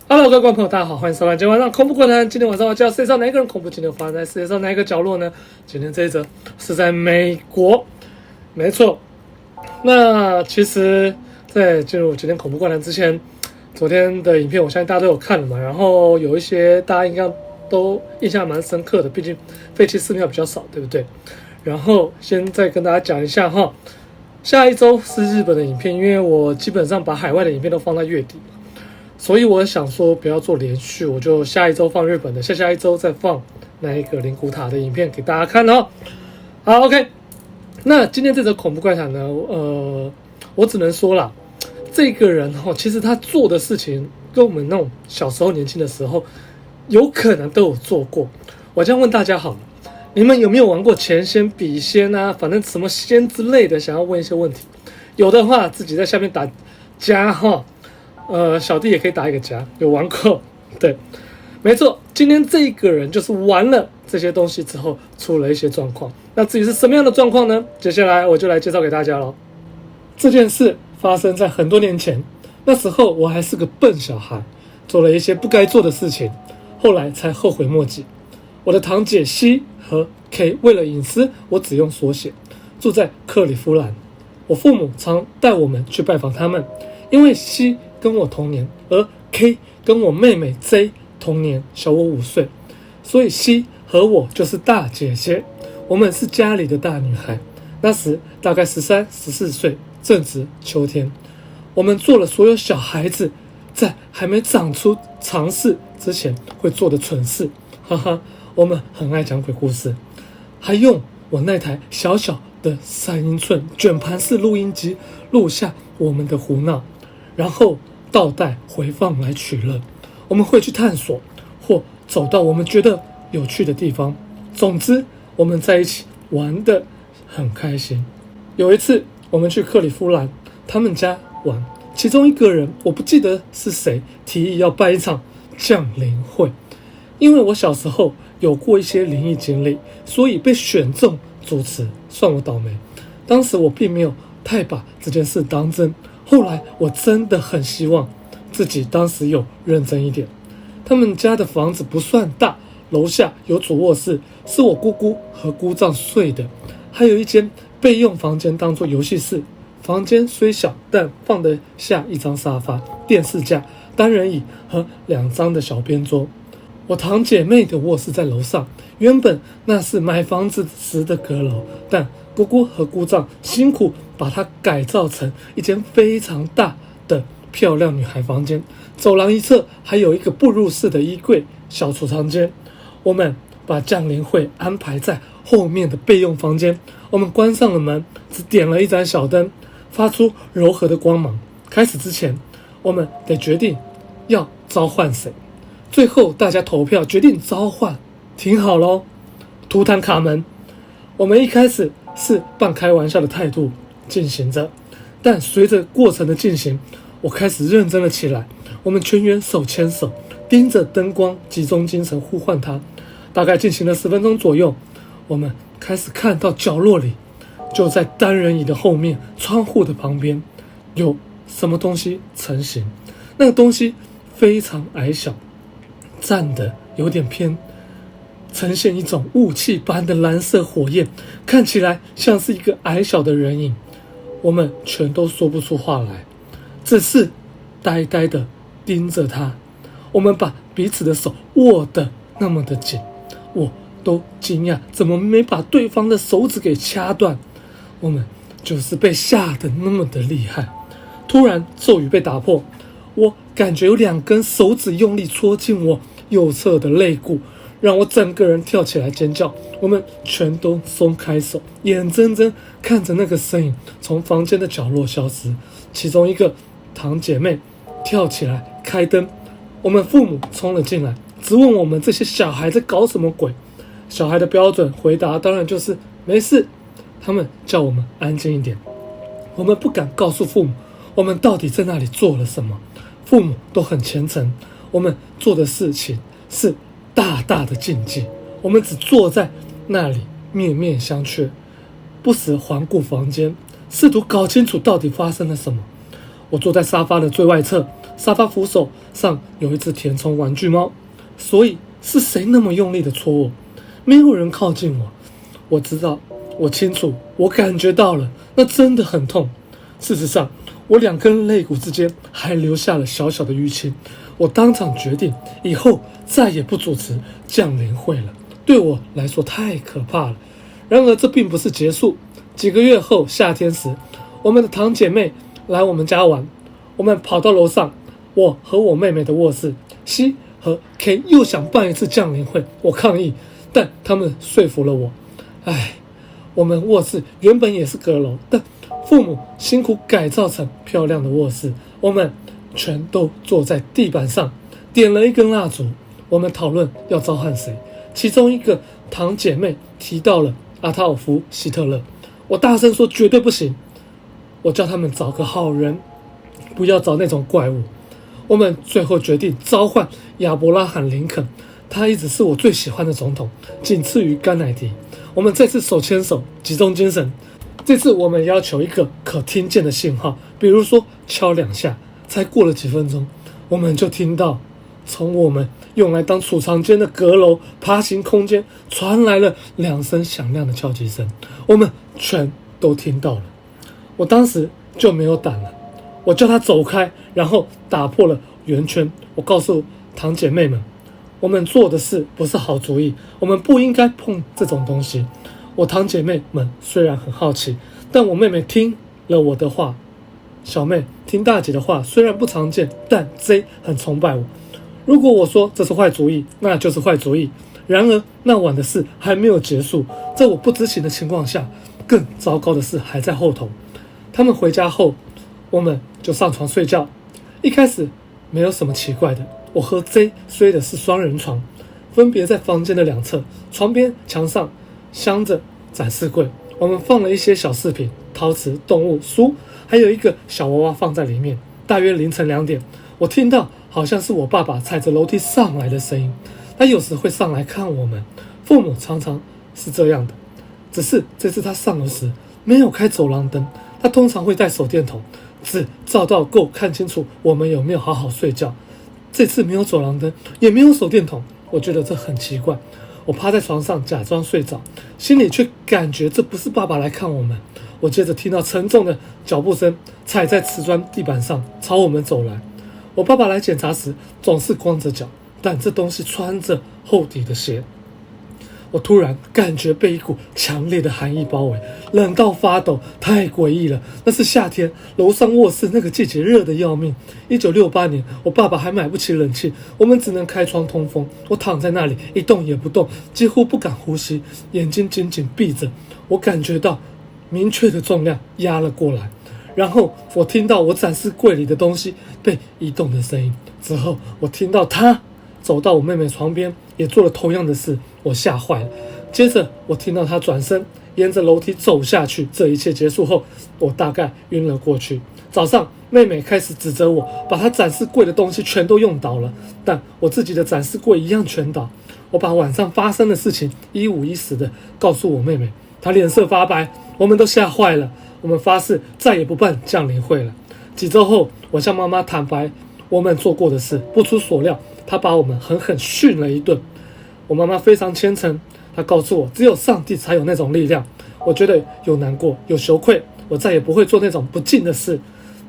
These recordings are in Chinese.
Hello， 各位观众朋友，大家好，欢迎收看今天晚上恐怖怪谈。今天晚上我教世界上哪一个人恐怖？今天发生在世界上哪一个角落呢？今天这一则是在美国，没错。那其实，在进入今天恐怖怪谈之前，昨天的影片我相信大家都有看了嘛，然后有一些大家应该都印象蛮深刻的，毕竟废弃寺庙比较少，对不对？然后先再跟大家讲一下哈，下一周是日本的影片，因为我基本上把海外的影片都放在月底了。所以我想说不要做连续，我就下一周放日本的，下一周再放那一个灵骨塔的影片给大家看哦。好 ，OK。那今天这则恐怖怪谈呢，我只能说啦，这个人其实他做的事情跟我们那种小时候年轻的时候，有可能都有做过。我这样问大家好了，你们有没有玩过钱仙、笔仙啊，反正什么仙之类的？想要问一些问题，有的话自己在下面打加哈。小弟也可以打一个加，有玩过，对，没错，今天这个人就是玩了这些东西之后出了一些状况。那至于是什么样的状况呢？接下来我就来介绍给大家了。这件事发生在很多年前，那时候我还是个笨小孩，做了一些不该做的事情，后来才后悔莫及。我的堂姐 C 和 K 为了隐私，我只用缩写，住在克利夫兰。我父母常带我们去拜访他们，因为 C跟我同年，而 K 跟我妹妹 J 同年，小我5岁，所以 C 和我就是大姐姐。我们是家里的大女孩，那时大概13、14岁，正值秋天。我们做了所有小孩子在还没长出常识之前会做的蠢事，哈哈。我们很爱讲鬼故事，还用我那台小小的3英寸卷盘式录音机录下我们的胡闹，然后倒带回放来取乐。我们会去探索，或走到我们觉得有趣的地方。总之，我们在一起玩得很开心。有一次，我们去克利夫兰他们家玩，其中一个人我不记得是谁提议要办一场降临会。因为我小时候有过一些灵异经历，所以被选中主持，算我倒霉。当时我并没有太把这件事当真。后来我真的很希望自己当时有认真一点。他们家的房子不算大，楼下有主卧室，是我姑姑和姑丈睡的，还有一间备用房间当作游戏室。房间虽小，但放得下一张沙发、电视架、单人椅和2张的小边桌。我堂姐妹的卧室在楼上，原本那是买房子时的阁楼，但姑姑和姑丈辛苦把它改造成一间非常大的漂亮女孩房间。走廊一侧还有一个不入式的衣柜、小储藏间。我们把降临会安排在后面的备用房间。我们关上了门，只点了一盏小灯，发出柔和的光芒。开始之前，我们得决定要召唤谁。最后大家投票决定召唤，听好咯，图坦卡门。我们一开始是半开玩笑的态度进行着，但随着过程的进行，我开始认真了起来。我们全员手牵手，盯着灯光，集中精神呼唤他。大概进行了10分钟左右，我们开始看到角落里，就在单人椅的后面，窗户的旁边，有什么东西成型。那个东西非常矮小，站得有点偏，呈现一种雾气般的蓝色火焰，看起来像是一个矮小的人影。我们全都说不出话来，只是呆呆地盯着他。我们把彼此的手握得那么的紧，我都惊讶怎么没把对方的手指给掐断。我们就是被吓得那么的厉害。突然咒语被打破，我感觉有2根手指用力戳进我右侧的肋骨，让我整个人跳起来尖叫。我们全都松开手，眼睁睁看着那个身影从房间的角落消失。其中一个堂姐妹跳起来开灯，我们父母冲了进来，质问我们这些小孩在搞什么鬼。小孩的标准回答当然就是没事，他们叫我们安静一点。我们不敢告诉父母我们到底在那里做了什么，父母都很虔诚，我们做的事情是大大的禁忌。我们只坐在那里面面相觑，不时环顾房间，试图搞清楚到底发生了什么。我坐在沙发的最外侧，沙发扶手上有一只填充玩具猫，所以是谁那么用力的戳我？没有人靠近我。我知道，我清楚，我感觉到了，那真的很痛。事实上，我2根肋骨之间还留下了小小的淤青。我当场决定，以后再也不主持降临会了，对我来说太可怕了。然而这并不是结束。几个月后，夏天时，我们的堂姐妹来我们家玩，我们跑到楼上，我和我妹妹的卧室。西和 K 又想办一次降临会，我抗议，但他们说服了我。我们卧室原本也是阁楼，但父母辛苦改造成漂亮的卧室。我们全都坐在地板上，点了一根蜡烛。我们讨论要召唤谁，其中一个堂姐妹提到了阿塔尔夫·希特勒。我大声说绝对不行，我叫他们找个好人，不要找那种怪物。我们最后决定召唤亚伯拉罕·林肯，他一直是我最喜欢的总统，仅次于甘乃迪。我们这次手牵手，集中精神。这次我们要求一个可听见的信号，比如说敲2下。才过了几分钟，我们就听到从我们用来当储藏间的阁楼爬行空间传来了2声响亮的敲击声，我们全都听到了。我当时就没有胆了，我叫他走开，然后打破了圆圈。我告诉堂姐妹们，我们做的事不是好主意，我们不应该碰这种东西。我堂姐妹们虽然很好奇，但我妹妹听了我的话。小妹听大姐的话，虽然不常见，但 J 很崇拜我。如果我说这是坏主意，那就是坏主意。然而那晚的事还没有结束，在我不知情的情况下，更糟糕的事还在后头。他们回家后，我们就上床睡觉。一开始没有什么奇怪的，我和 J 睡的是双人床，分别在房间的2侧。床边墙上镶着展示柜，我们放了一些小饰品、陶瓷、动物、书，还有一个小娃娃放在里面。大约凌晨2点，我听到好像是我爸爸踩着楼梯上来的声音。他有时会上来看我们，父母常常是这样的。只是这次他上楼时没有开走廊灯，他通常会带手电筒，只照到够看清楚我们有没有好好睡觉。这次没有走廊灯，也没有手电筒，我觉得这很奇怪。我趴在床上假装睡着，心里却感觉这不是爸爸来看我们。我接着听到沉重的脚步声踩在瓷砖地板上，朝我们走来。我爸爸来检查时总是光着脚，但这东西穿着厚底的鞋。我突然感觉被一股强烈的寒意包围，冷到发抖，太诡异了。那是夏天，楼上卧室那个季节热得要命。1968年，我爸爸还买不起冷气，我们只能开窗通风。我躺在那里一动也不动，几乎不敢呼吸，眼睛紧紧闭着。我感觉到明确的重量压了过来，然后我听到我展示柜里的东西被移动的声音。之后我听到他走到我妹妹床边，也做了同样的事，我吓坏了。接着我听到他转身沿着楼梯走下去。这一切结束后，我大概晕了过去。早上妹妹开始指责我把她展示柜的东西全都用倒了，但我自己的展示柜一样全倒。我把晚上发生的事情一五一十的告诉我妹妹，她脸色发白，我们都吓坏了。我们发誓再也不办降临会了。几周后，我向妈妈坦白我们做过的事，不出所料，她把我们狠狠训了一顿。我妈妈非常虔诚，她告诉我只有上帝才有那种力量。我觉得有难过，有羞愧，我再也不会做那种不敬的事。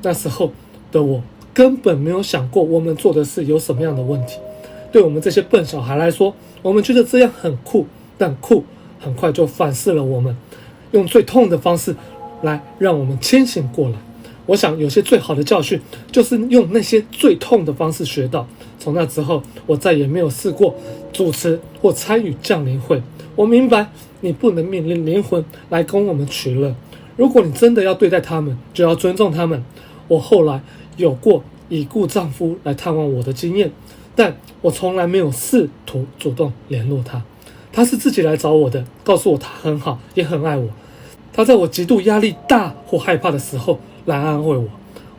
那时候的我根本没有想过我们做的事有什么样的问题。对我们这些笨小孩来说，我们觉得这样很酷，但酷很快就反噬了我们，用最痛的方式来让我们清醒过来。我想有些最好的教训就是用那些最痛的方式学到。从那之后，我再也没有试过主持或参与降临会。我明白你不能命令灵魂来供我们取乐，如果你真的要对待他们，就要尊重他们。我后来有过已故丈夫来探望我的经验，但我从来没有试图主动联络他。他是自己来找我的，告诉我他很好，也很爱我。他在我极度压力大或害怕的时候来安慰我。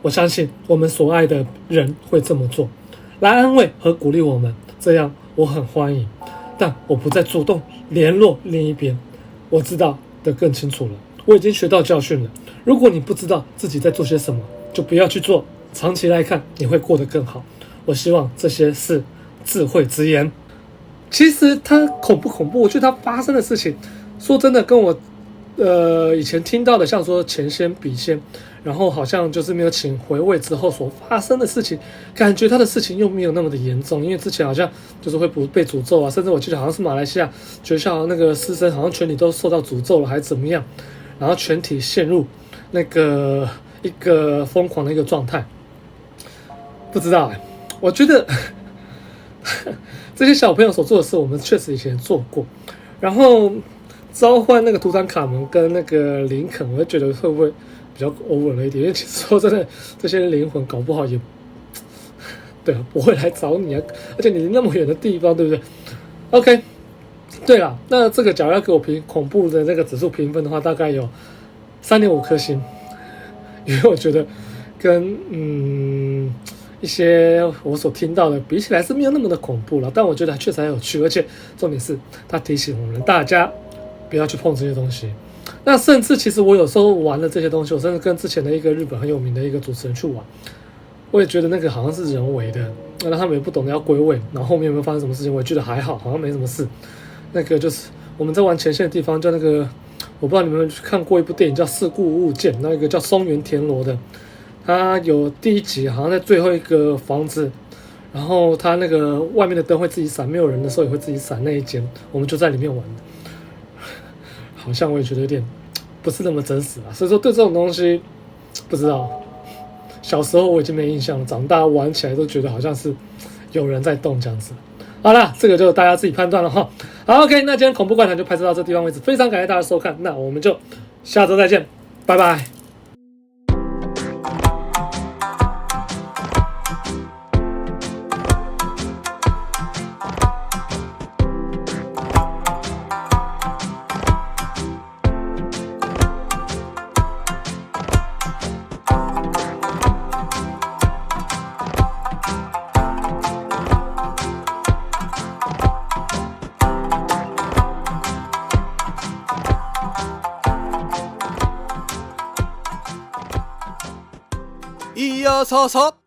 我相信我们所爱的人会这么做，来安慰和鼓励我们，这样我很欢迎。但我不再主动联络另一边，我知道的更清楚了。我已经学到教训了。如果你不知道自己在做些什么，就不要去做。长期来看，你会过得更好。我希望这些是智慧之言。其实它恐不恐怖？我觉得它发生的事情，说真的，跟我以前听到的，像说前仙笔仙，然后好像就是没有请回位之后所发生的事情，感觉他的事情又没有那么的严重。因为之前好像就是会被诅咒啊，甚至我记得好像是马来西亚学校那个师生好像全体都受到诅咒了，还是怎么样，然后全体陷入那个一个疯狂的一个状态。不知道我觉得这些小朋友所做的事，我们确实以前做过。然后召唤那个图坦卡门跟那个林肯，我会觉得会不会比较 over 了一点？因为其实说真的，这些灵魂搞不好也对啊，不会来找你啊，而且你那么远的地方，对不对 ？OK， 对了，那这个假如要给我评恐怖的那个指数评分的话，大概有3.5颗星，因为我觉得跟一些我所听到的比起来是没有那么的恐怖了，但我觉得确实很有趣，而且重点是它提醒我们大家不要去碰这些东西。那甚至其实我有时候玩了这些东西，我甚至跟之前的一个日本很有名的一个主持人去玩，我也觉得那个好像是人为的，那他们也不懂得要归位，然后后面有没有发生什么事情，我也觉得还好，好像没什么事。那个就是我们在玩前线的地方，叫那个我不知道你们有没有看过一部电影叫《事故物件》，那个叫松原田螺的。他有第一集好像在最后一个房子，然后他那个外面的灯会自己闪，没有人的时候也会自己闪，那一间我们就在里面玩的，好像我也觉得有点不是那么真实啊。所以说对这种东西不知道，小时候我已经没印象了，长大玩起来都觉得好像是有人在动这样子。好啦，这个就大家自己判断了哈。好 OK， 那今天恐怖怪谈就拍摄到这地方为止，非常感谢大家收看，那我们就下周再见，拜拜。이어서서